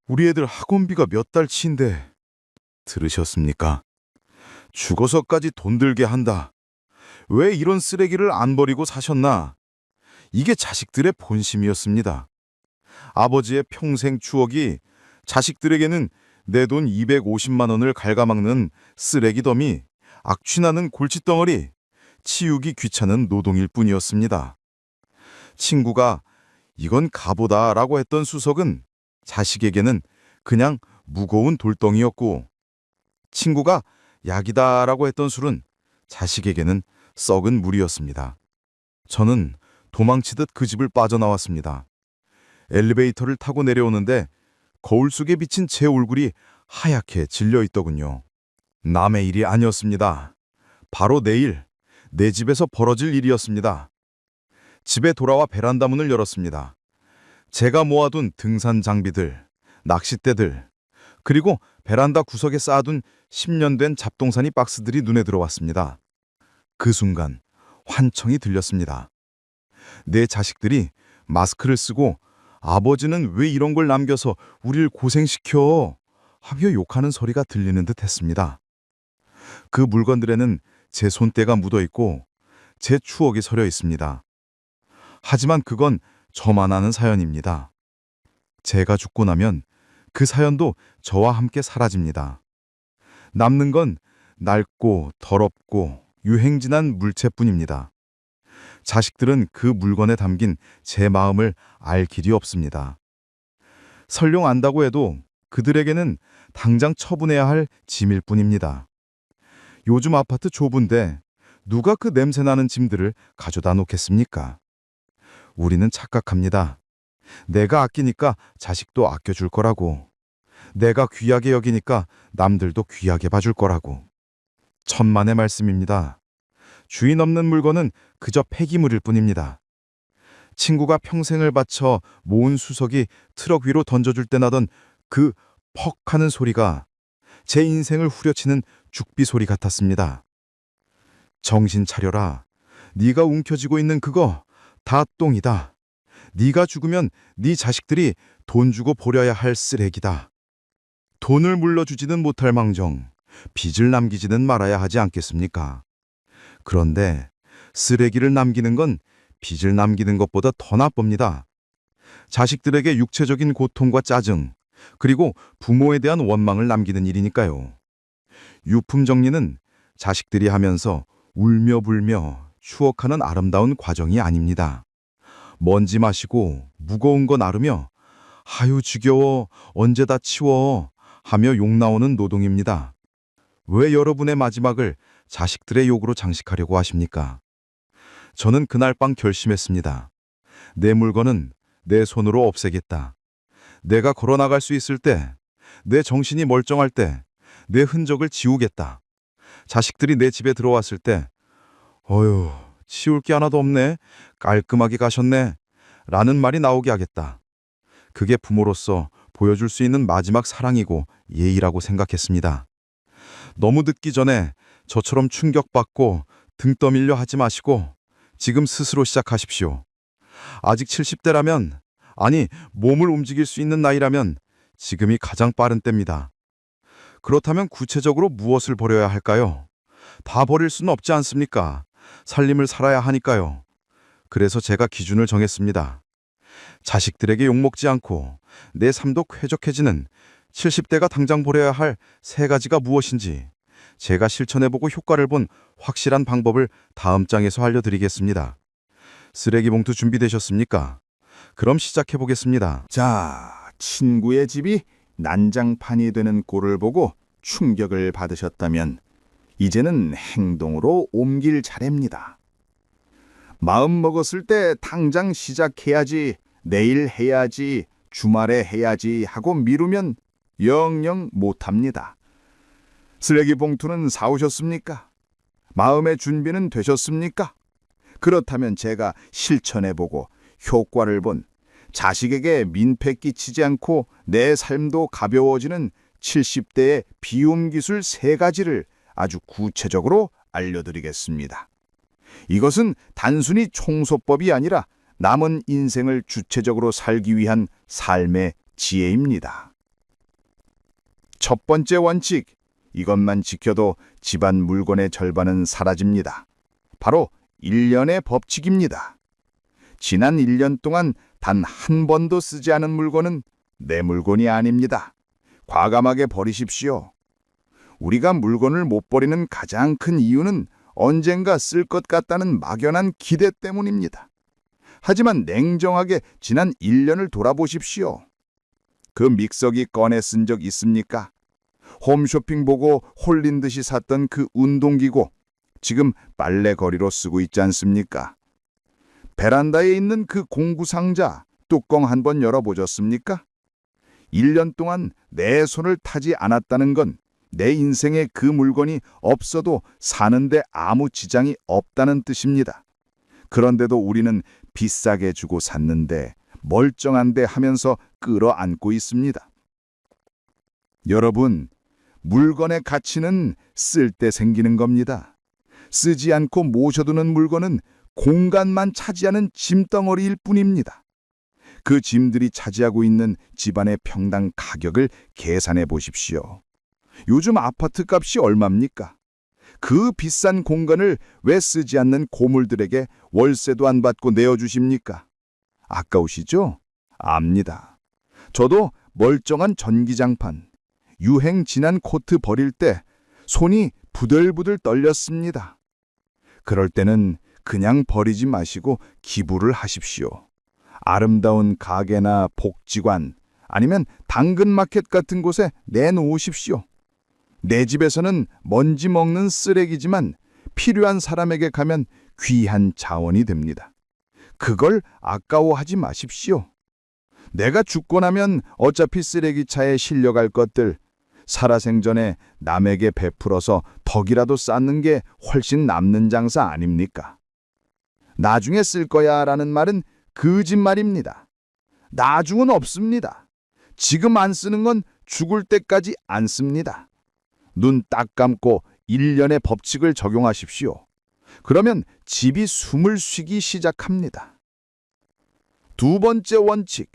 우리 애들 학원비가 몇 달치인데. 들으셨습니까? 죽어서까지 돈 들게 한다. 왜 이런 쓰레기를 안 버리고 사셨나? 이게 자식들의 본심이었습니다. 아버지의 평생 추억이 자식들에게는 내 돈 250만 원을 갉아먹는 쓰레기 더미, 악취나는 골칫덩어리, 치우기 귀찮은 노동일 뿐이었습니다. 친구가 이건 가보다라고 했던 수석은 자식에게는 그냥 무거운 돌덩이였고, 친구가 약이다라고 했던 술은 자식에게는 썩은 물이었습니다. 저는 도망치듯 그 집을 빠져나왔습니다. 엘리베이터를 타고 내려오는데 거울 속에 비친 제 얼굴이 하얗게 질려 있더군요. 남의 일이 아니었습니다. 바로 내일 내 집에서 벌어질 일이었습니다. 집에 돌아와 베란다 문을 열었습니다. 제가 모아둔 등산 장비들, 낚싯대들, 그리고 베란다 구석에 쌓아둔 10년 된 잡동사니 박스들이 눈에 들어왔습니다. 그 순간 환청이 들렸습니다. 내 자식들이 마스크를 쓰고 아버지는 왜 이런 걸 남겨서 우릴 고생시켜? 하며 욕하는 소리가 들리는 듯 했습니다. 그 물건들에는 제 손때가 묻어있고 제 추억이 서려 있습니다. 하지만 그건 저만 아는 사연입니다. 제가 죽고 나면 그 사연도 저와 함께 사라집니다. 남는 건 낡고 더럽고 유행진한 물체뿐입니다. 자식들은 그 물건에 담긴 제 마음을 알 길이 없습니다. 설령 안다고 해도 그들에게는 당장 처분해야 할 짐일 뿐입니다. 요즘 아파트 좁은데 누가 그 냄새나는 짐들을 가져다 놓겠습니까? 우리는 착각합니다. 내가 아끼니까 자식도 아껴줄 거라고. 내가 귀하게 여기니까 남들도 귀하게 봐줄 거라고. 천만의 말씀입니다. 주인 없는 물건은 그저 폐기물일 뿐입니다. 친구가 평생을 바쳐 모은 수석이 트럭 위로 던져줄 때 나던 그 퍽 하는 소리가 제 인생을 후려치는 죽비 소리 같았습니다. 정신 차려라. 네가 움켜쥐고 있는 그거 다 똥이다. 네가 죽으면 네 자식들이 돈 주고 버려야 할 쓰레기다. 돈을 물러주지는 못할 망정 빚을 남기지는 말아야 하지 않겠습니까? 그런데 쓰레기를 남기는 건 빚을 남기는 것보다 더 나쁩니다. 자식들에게 육체적인 고통과 짜증, 그리고 부모에 대한 원망을 남기는 일이니까요. 유품 정리는 자식들이 하면서 울며 불며 추억하는 아름다운 과정이 아닙니다. 먼지 마시고 무거운 거 나르며 아유 지겨워 언제 다 치워 하며 욕 나오는 노동입니다. 왜 여러분의 마지막을 자식들의 욕으로 장식하려고 하십니까? 저는 그날 밤 결심했습니다. 내 물건은 내 손으로 없애겠다. 내가 걸어나갈 수 있을 때, 내 정신이 멀쩡할 때, 내 흔적을 지우겠다. 자식들이 내 집에 들어왔을 때 어휴, 치울 게 하나도 없네. 깔끔하게 가셨네. 라는 말이 나오게 하겠다. 그게 부모로서 보여줄 수 있는 마지막 사랑이고 예의라고 생각했습니다. 너무 늦기 전에 저처럼 충격받고 등 떠밀려 하지 마시고 지금 스스로 시작하십시오. 아직 70대라면, 아니, 몸을 움직일 수 있는 나이라면 지금이 가장 빠른 때입니다. 그렇다면 구체적으로 무엇을 버려야 할까요? 다 버릴 수는 없지 않습니까? 살림을 살아야 하니까요. 그래서 제가 기준을 정했습니다. 자식들에게 욕먹지 않고 내 삶도 쾌적해지는 70대가 당장 버려야 할 3가지가 무엇인지 제가 실천해보고 효과를 본 확실한 방법을 다음 장에서 알려드리겠습니다. 쓰레기 봉투 준비되셨습니까? 그럼 시작해보겠습니다. 자, 친구의 집이 난장판이 되는 꼴을 보고 충격을 받으셨다면 이제는 행동으로 옮길 차례입니다. 마음 먹었을 때 당장 시작해야지, 내일 해야지, 주말에 해야지 하고 미루면 영영 못합니다. 쓰레기 봉투는 사오셨습니까? 마음의 준비는 되셨습니까? 그렇다면 제가 실천해보고 효과를 본 자식에게 민폐 끼치지 않고 내 삶도 가벼워지는 70대의 비움 기술 3가지를 아주 구체적으로 알려드리겠습니다. 이것은 단순히 청소법이 아니라 남은 인생을 주체적으로 살기 위한 삶의 지혜입니다. 첫 번째 원칙, 이것만 지켜도 집안 물건의 절반은 사라집니다. 바로 1년의 법칙입니다. 지난 1년 동안 단 한 번도 쓰지 않은 물건은 내 물건이 아닙니다. 과감하게 버리십시오. 우리가 물건을 못 버리는 가장 큰 이유는 언젠가 쓸 것 같다는 막연한 기대 때문입니다. 하지만 냉정하게 지난 1년을 돌아보십시오. 그 믹서기 꺼내 쓴 적 있습니까? 홈쇼핑 보고 홀린 듯이 샀던 그 운동기구, 지금 빨래거리로 쓰고 있지 않습니까? 베란다에 있는 그 공구상자, 뚜껑 한번 열어보셨습니까? 1년 동안 내 손을 타지 않았다는 건 내 인생에 그 물건이 없어도 사는데 아무 지장이 없다는 뜻입니다. 그런데도 우리는 비싸게 주고 샀는데 멀쩡한데 하면서 끌어안고 있습니다. 여러분, 물건의 가치는 쓸 때 생기는 겁니다. 쓰지 않고 모셔두는 물건은 공간만 차지하는 짐덩어리일 뿐입니다. 그 짐들이 차지하고 있는 집안의 평당 가격을 계산해 보십시오. 요즘 아파트 값이 얼마입니까? 그 비싼 공간을 왜 쓰지 않는 고물들에게 월세도 안 받고 내어주십니까? 아까우시죠? 압니다. 저도 멀쩡한 전기장판, 유행 지난 코트 버릴 때 손이 부들부들 떨렸습니다. 그럴 때는 그냥 버리지 마시고 기부를 하십시오. 아름다운 가게나 복지관 아니면 당근마켓 같은 곳에 내놓으십시오. 내 집에서는 먼지 먹는 쓰레기지만 필요한 사람에게 가면 귀한 자원이 됩니다. 그걸 아까워하지 마십시오. 내가 죽고 나면 어차피 쓰레기차에 실려갈 것들, 살아생전에 남에게 베풀어서 덕이라도 쌓는 게 훨씬 남는 장사 아닙니까? 나중에 쓸 거야 라는 말은 거짓말입니다. 나중은 없습니다. 지금 안 쓰는 건 죽을 때까지 안 씁니다. 눈 딱 감고 1년의 법칙을 적용하십시오. 그러면 집이 숨을 쉬기 시작합니다. 두 번째 원칙.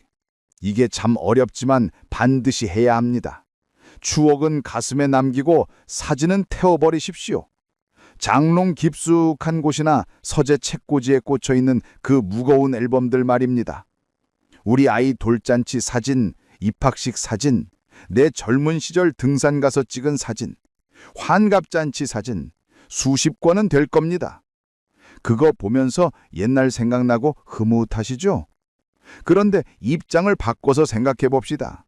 이게 참 어렵지만 반드시 해야 합니다. 추억은 가슴에 남기고 사진은 태워버리십시오. 장롱 깊숙한 곳이나 서재 책꽂이에 꽂혀있는 그 무거운 앨범들 말입니다. 우리 아이 돌잔치 사진, 입학식 사진, 내 젊은 시절 등산 가서 찍은 사진, 환갑잔치 사진, 수십 권은 될 겁니다. 그거 보면서 옛날 생각나고 흐뭇하시죠? 그런데 입장을 바꿔서 생각해 봅시다.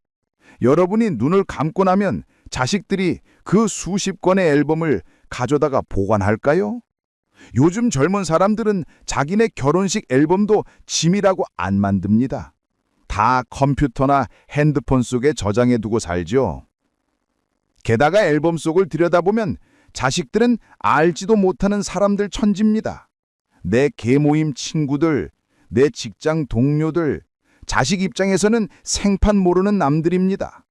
여러분이 눈을 감고 나면 자식들이 그 수십 권의 앨범을 가져다가 보관할까요? 요즘 젊은 사람들은 자기네 결혼식 앨범도 짐이라고 안 만듭니다. 다 컴퓨터나 핸드폰 속에 저장해 두고 살죠. 게다가 앨범 속을 들여다보면 자식들은 알지도 못하는 사람들 천지입니다. 내 계모임 친구들, 내 직장 동료들, 자식 입장에서는 생판 모르는 남들입니다.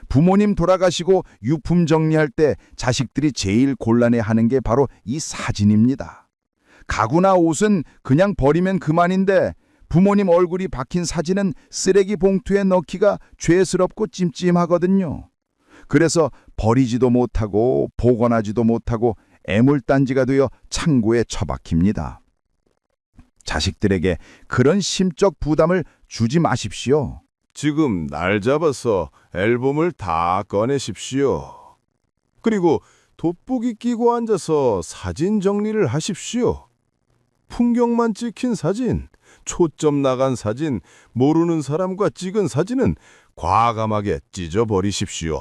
부모님 돌아가시고 유품 정리할 때 자식들이 제일 곤란해하는 게 바로 이 사진입니다. 가구나 옷은 그냥 버리면 그만인데 부모님 얼굴이 박힌 사진은 쓰레기 봉투에 넣기가 죄스럽고 찜찜하거든요. 그래서 버리지도 못하고 보관하지도 못하고 애물단지가 되어 창고에 처박힙니다. 자식들에게 그런 심적 부담을 주지 마십시오. 지금 날 잡아서 앨범을 다 꺼내십시오. 그리고 돋보기 끼고 앉아서 사진 정리를 하십시오. 풍경만 찍힌 사진, 초점 나간 사진, 모르는 사람과 찍은 사진은 과감하게 찢어버리십시오.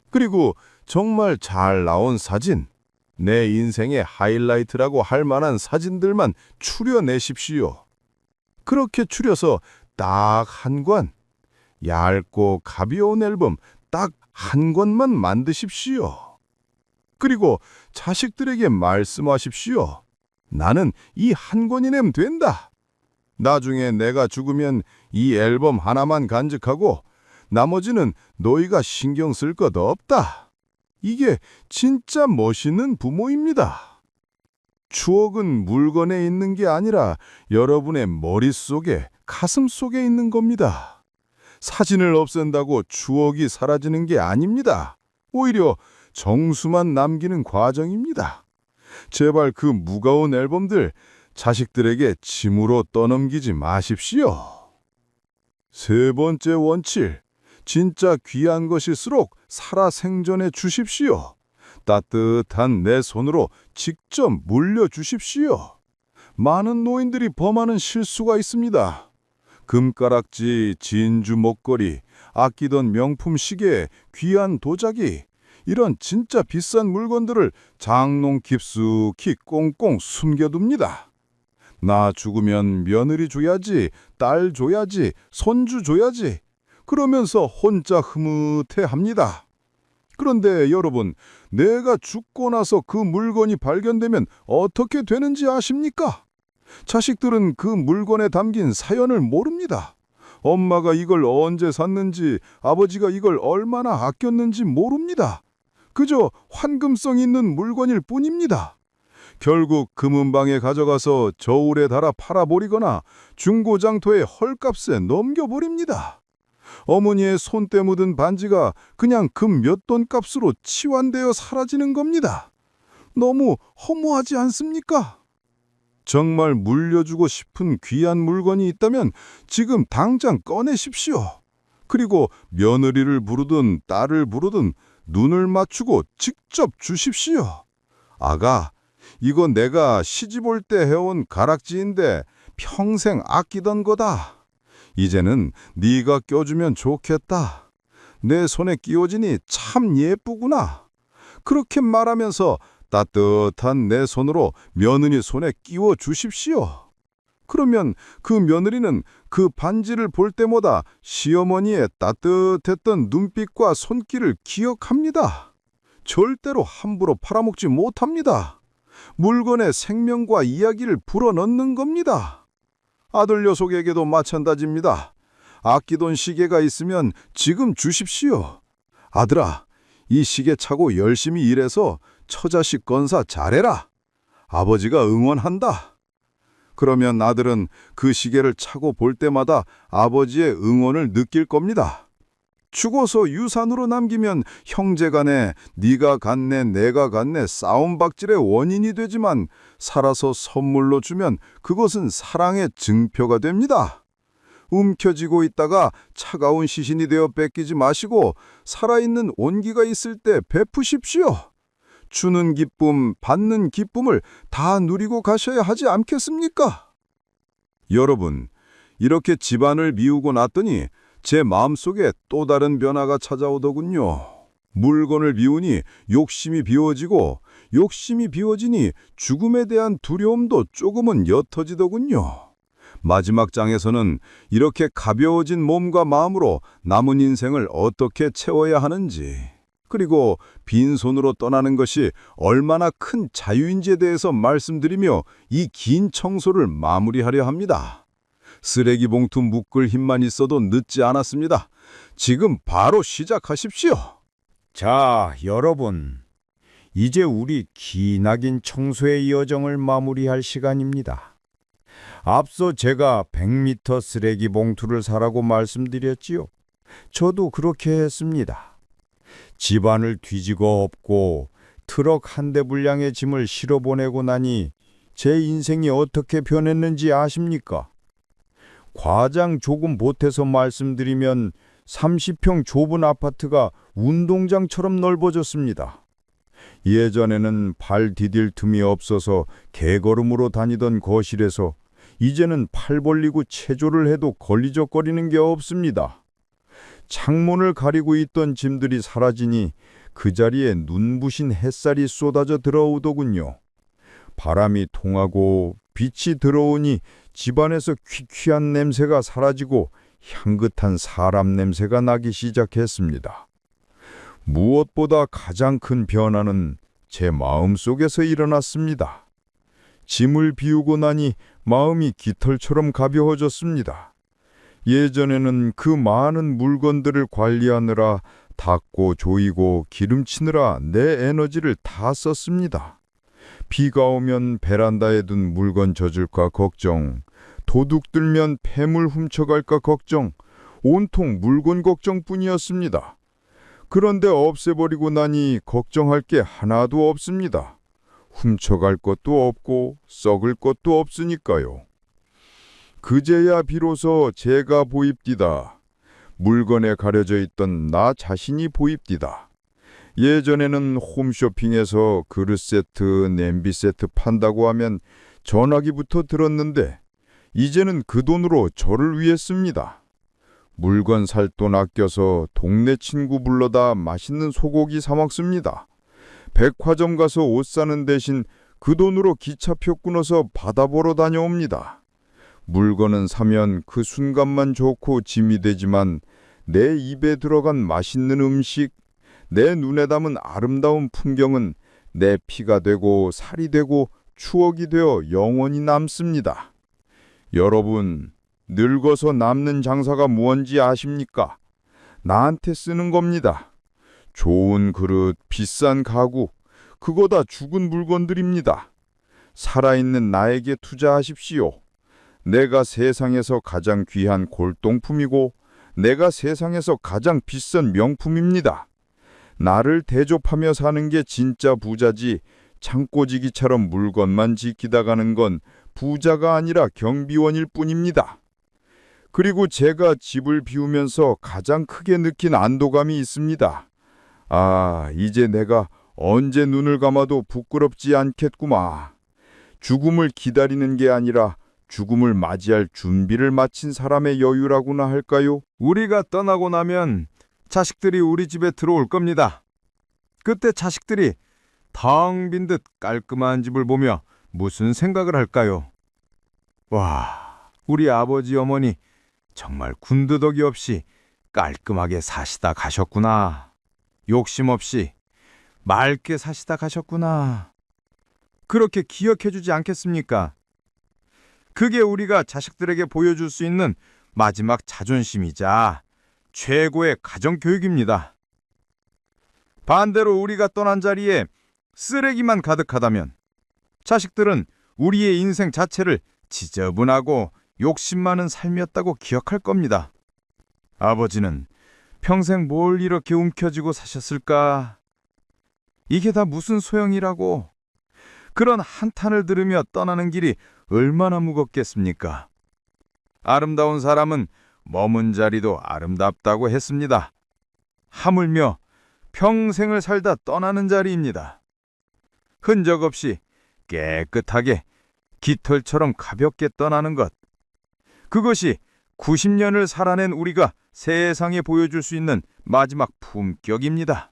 그리고 정말 잘 나온 사진, 내 인생의 하이라이트라고 할 만한 사진들만 추려내십시오. 그렇게 추려서 딱 한 권, 얇고 가벼운 앨범 딱 한 권만 만드십시오. 그리고 자식들에게 말씀하십시오. 나는 이 한 권이면 된다. 나중에 내가 죽으면 이 앨범 하나만 간직하고 나머지는 너희가 신경 쓸 것 없다. 이게 진짜 멋있는 부모입니다. 추억은 물건에 있는 게 아니라 여러분의 머릿속에, 가슴 속에 있는 겁니다. 사진을 없앤다고 추억이 사라지는 게 아닙니다. 오히려 정수만 남기는 과정입니다. 제발 그 무거운 앨범들 자식들에게 짐으로 떠넘기지 마십시오. 세 번째 원칙, 진짜 귀한 것일수록 살아생전해 주십시오. 따뜻한 내 손으로 직접 물려주십시오. 많은 노인들이 범하는 실수가 있습니다. 금가락지, 진주 목걸이, 아끼던 명품 시계, 귀한 도자기, 이런 진짜 비싼 물건들을 장롱 깊숙이 꽁꽁 숨겨둡니다. 나 죽으면 며느리 줘야지, 딸 줘야지, 손주 줘야지, 그러면서 혼자 흐뭇해합니다. 그런데 여러분, 내가 죽고 나서 그 물건이 발견되면 어떻게 되는지 아십니까? 자식들은 그 물건에 담긴 사연을 모릅니다. 엄마가 이걸 언제 샀는지, 아버지가 이걸 얼마나 아꼈는지 모릅니다. 그저 환금성 있는 물건일 뿐입니다. 결국 금은방에 가져가서 저울에 달아 팔아버리거나 중고장터에 헐값에 넘겨버립니다. 어머니의 손때 묻은 반지가 그냥 금 몇 돈 값으로 치환되어 사라지는 겁니다. 너무 허무하지 않습니까? 정말 물려주고 싶은 귀한 물건이 있다면 지금 당장 꺼내십시오. 그리고 며느리를 부르든 딸을 부르든 눈을 맞추고 직접 주십시오. 아가, 이거 내가 시집 올 때 해온 가락지인데 평생 아끼던 거다. 이제는 네가 껴주면 좋겠다. 내 손에 끼워지니 참 예쁘구나. 그렇게 말하면서 따뜻한 내 손으로 며느리 손에 끼워 주십시오. 그러면 그 며느리는 그 반지를 볼 때마다 시어머니의 따뜻했던 눈빛과 손길을 기억합니다. 절대로 함부로 팔아먹지 못합니다. 물건에 생명과 이야기를 불어넣는 겁니다. 아들 녀석에게도 마찬가지입니다. 아끼던 시계가 있으면 지금 주십시오. 아들아, 이 시계 차고 열심히 일해서 처자식 건사 잘해라. 아버지가 응원한다. 그러면 아들은 그 시계를 차고 볼 때마다 아버지의 응원을 느낄 겁니다. 죽어서 유산으로 남기면 형제간에 네가 갔네 내가 갔네 싸움박질의 원인이 되지만 살아서 선물로 주면 그것은 사랑의 증표가 됩니다. 움켜쥐고 있다가 차가운 시신이 되어 뺏기지 마시고 살아있는 온기가 있을 때 베푸십시오. 주는 기쁨, 받는 기쁨을 다 누리고 가셔야 하지 않겠습니까? 여러분, 이렇게 집안을 미우고 났더니 제 마음속에 또 다른 변화가 찾아오더군요. 물건을 비우니 욕심이 비워지고 욕심이 비워지니 죽음에 대한 두려움도 조금은 옅어지더군요. 마지막 장에서는 이렇게 가벼워진 몸과 마음으로 남은 인생을 어떻게 채워야 하는지, 그리고 빈손으로 떠나는 것이 얼마나 큰 자유인지에 대해서 말씀드리며 이 긴 청소를 마무리하려 합니다. 쓰레기 봉투 묶을 힘만 있어도 늦지 않았습니다. 지금 바로 시작하십시오. 자, 여러분. 이제 우리 기나긴 청소의 여정을 마무리할 시간입니다. 앞서 제가 100m 쓰레기 봉투를 사라고 말씀드렸지요. 저도 그렇게 했습니다. 집안을 뒤지고 엎고 트럭 한 대 분량의 짐을 실어 보내고 나니 제 인생이 어떻게 변했는지 아십니까? 과장 조금 보태서 말씀드리면 30평 좁은 아파트가 운동장처럼 넓어졌습니다. 예전에는 발 디딜 틈이 없어서 개걸음으로 다니던 거실에서 이제는 팔 벌리고 체조를 해도 걸리적거리는 게 없습니다. 창문을 가리고 있던 짐들이 사라지니 그 자리에 눈부신 햇살이 쏟아져 들어오더군요. 바람이 통하고 빛이 들어오니 집안에서 퀴퀴한 냄새가 사라지고 향긋한 사람 냄새가 나기 시작했습니다. 무엇보다 가장 큰 변화는 제 마음속에서 일어났습니다. 짐을 비우고 나니 마음이 깃털처럼 가벼워졌습니다. 예전에는 그 많은 물건들을 관리하느라 닦고 조이고 기름치느라 내 에너지를 다 썼습니다. 비가 오면 베란다에 둔 물건 젖을까 걱정, 도둑 들면 폐물 훔쳐갈까 걱정, 온통 물건 걱정뿐이었습니다. 그런데 없애버리고 나니 걱정할 게 하나도 없습니다. 훔쳐갈 것도 없고 썩을 것도 없으니까요. 그제야 비로소 제가 보입디다. 물건에 가려져 있던 나 자신이 보입디다. 예전에는 홈쇼핑에서 그릇 세트, 냄비 세트 판다고 하면 전화기부터 들었는데 이제는 그 돈으로 저를 위해 씁니다. 물건 살 돈 아껴서 동네 친구 불러다 맛있는 소고기 사 먹습니다. 백화점 가서 옷 사는 대신 그 돈으로 기차표 끊어서 바다 보러 다녀옵니다. 물건은 사면 그 순간만 좋고 짐이 되지만 내 입에 들어간 맛있는 음식, 내 눈에 담은 아름다운 풍경은 내 피가 되고 살이 되고 추억이 되어 영원히 남습니다. 여러분, 늙어서 남는 장사가 무언지 아십니까? 나한테 쓰는 겁니다. 좋은 그릇, 비싼 가구, 그거 다 죽은 물건들입니다. 살아있는 나에게 투자하십시오. 내가 세상에서 가장 귀한 골동품이고 내가 세상에서 가장 비싼 명품입니다. 나를 대접하며 사는 게 진짜 부자지 창고지기처럼 물건만 지키다 가는 건 부자가 아니라 경비원일 뿐입니다. 그리고 제가 집을 비우면서 가장 크게 느낀 안도감이 있습니다. 아, 이제 내가 언제 눈을 감아도 부끄럽지 않겠구마. 죽음을 기다리는 게 아니라 죽음을 맞이할 준비를 마친 사람의 여유라고나 할까요? 우리가 떠나고 나면 자식들이 우리 집에 들어올 겁니다. 그때 자식들이 텅 빈 듯 깔끔한 집을 보며 무슨 생각을 할까요? 와, 우리 아버지 어머니 정말 군더더기 없이 깔끔하게 사시다 가셨구나. 욕심 없이 맑게 사시다 가셨구나. 그렇게 기억해주지 않겠습니까? 그게 우리가 자식들에게 보여줄 수 있는 마지막 자존심이자 최고의 가정교육입니다. 반대로 우리가 떠난 자리에 쓰레기만 가득하다면 자식들은 우리의 인생 자체를 지저분하고 욕심 많은 삶이었다고 기억할 겁니다. 아버지는 평생 뭘 이렇게 움켜쥐고 사셨을까? 이게 다 무슨 소용이라고? 그런 한탄을 들으며 떠나는 길이 얼마나 무겁겠습니까? 아름다운 사람은 머문 자리도 아름답다고 했습니다. 하물며 평생을 살다 떠나는 자리입니다. 흔적 없이 깨끗하게 깃털처럼 가볍게 떠나는 것. 그것이 90년을 살아낸 우리가 세상에 보여줄 수 있는 마지막 품격입니다.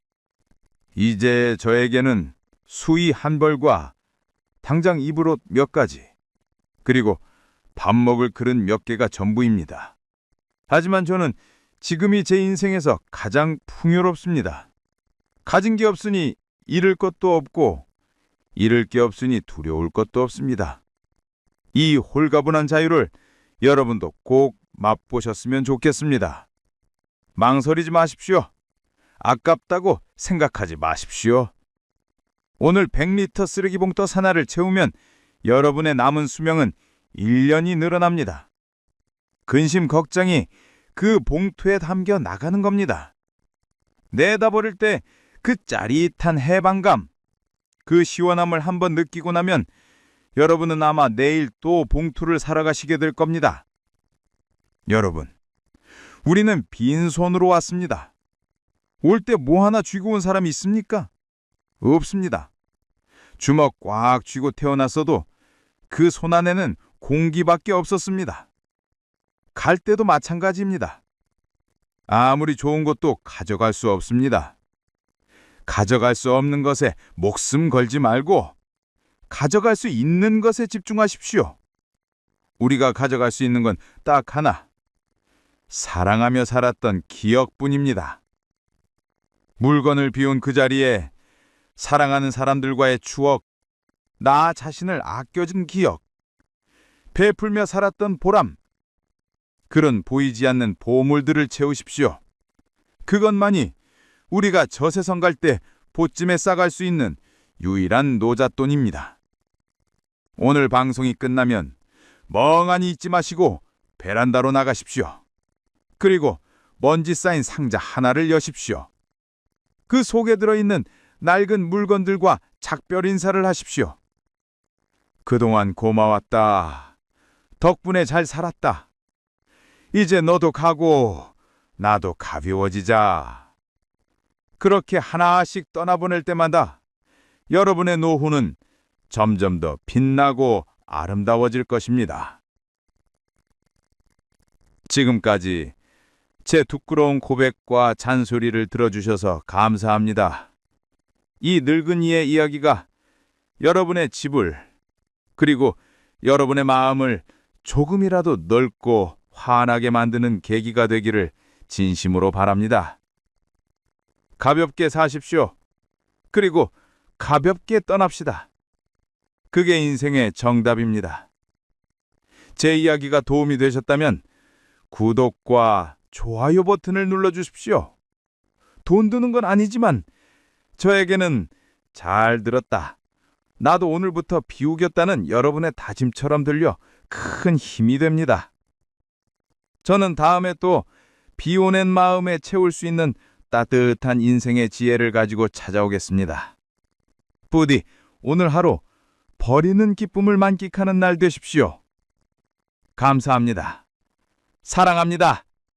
이제 저에게는 수의 한 벌과 당장 입을 옷 몇 가지, 그리고 밥 먹을 그릇 몇 개가 전부입니다. 하지만 저는 지금이 제 인생에서 가장 풍요롭습니다. 가진 게 없으니 잃을 것도 없고 잃을 게 없으니 두려울 것도 없습니다. 이 홀가분한 자유를 여러분도 꼭 맛보셨으면 좋겠습니다. 망설이지 마십시오. 아깝다고 생각하지 마십시오. 오늘 100리터 쓰레기 봉투 하나를 채우면 여러분의 남은 수명은 1년이 늘어납니다. 근심 걱정이 그 봉투에 담겨 나가는 겁니다. 내다 버릴 때 그 짜릿한 해방감, 그 시원함을 한번 느끼고 나면 여러분은 아마 내일 또 봉투를 사러 가시게 될 겁니다. 여러분, 우리는 빈손으로 왔습니다. 올 때 뭐 하나 쥐고 온 사람이 있습니까? 없습니다. 주먹 꽉 쥐고 태어났어도 그 손 안에는 공기밖에 없었습니다. 갈 때도 마찬가지입니다. 아무리 좋은 것도 가져갈 수 없습니다. 가져갈 수 없는 것에 목숨 걸지 말고 가져갈 수 있는 것에 집중하십시오. 우리가 가져갈 수 있는 건 딱 하나. 사랑하며 살았던 기억뿐입니다. 물건을 비운 그 자리에 사랑하는 사람들과의 추억, 나 자신을 아껴준 기억, 베풀며 살았던 보람, 그런 보이지 않는 보물들을 채우십시오. 그것만이 우리가 저세상 갈 때 보찜에 싸갈 수 있는 유일한 노잣돈입니다. 오늘 방송이 끝나면 멍하니 있지 마시고 베란다로 나가십시오. 그리고 먼지 쌓인 상자 하나를 여십시오. 그 속에 들어있는 낡은 물건들과 작별 인사를 하십시오. 그동안 고마웠다. 덕분에 잘 살았다. 이제 너도 가고 나도 가벼워지자. 그렇게 하나씩 떠나보낼 때마다 여러분의 노후는 점점 더 빛나고 아름다워질 것입니다. 지금까지 제 부끄러운 고백과 잔소리를 들어주셔서 감사합니다. 이 늙은이의 이야기가 여러분의 집을 그리고 여러분의 마음을 조금이라도 넓고 환하게 만드는 계기가 되기를 진심으로 바랍니다. 가볍게 사십시오. 그리고 가볍게 떠납시다. 그게 인생의 정답입니다. 제 이야기가 도움이 되셨다면 구독과 좋아요 버튼을 눌러주십시오. 돈 드는 건 아니지만 저에게는 잘 들었다. 나도 오늘부터 비우겠다는 여러분의 다짐처럼 들려 큰 힘이 됩니다. 저는 다음에 또 비워낸 마음에 채울 수 있는 따뜻한 인생의 지혜를 가지고 찾아오겠습니다. 부디 오늘 하루 버리는 기쁨을 만끽하는 날 되십시오. 감사합니다. 사랑합니다.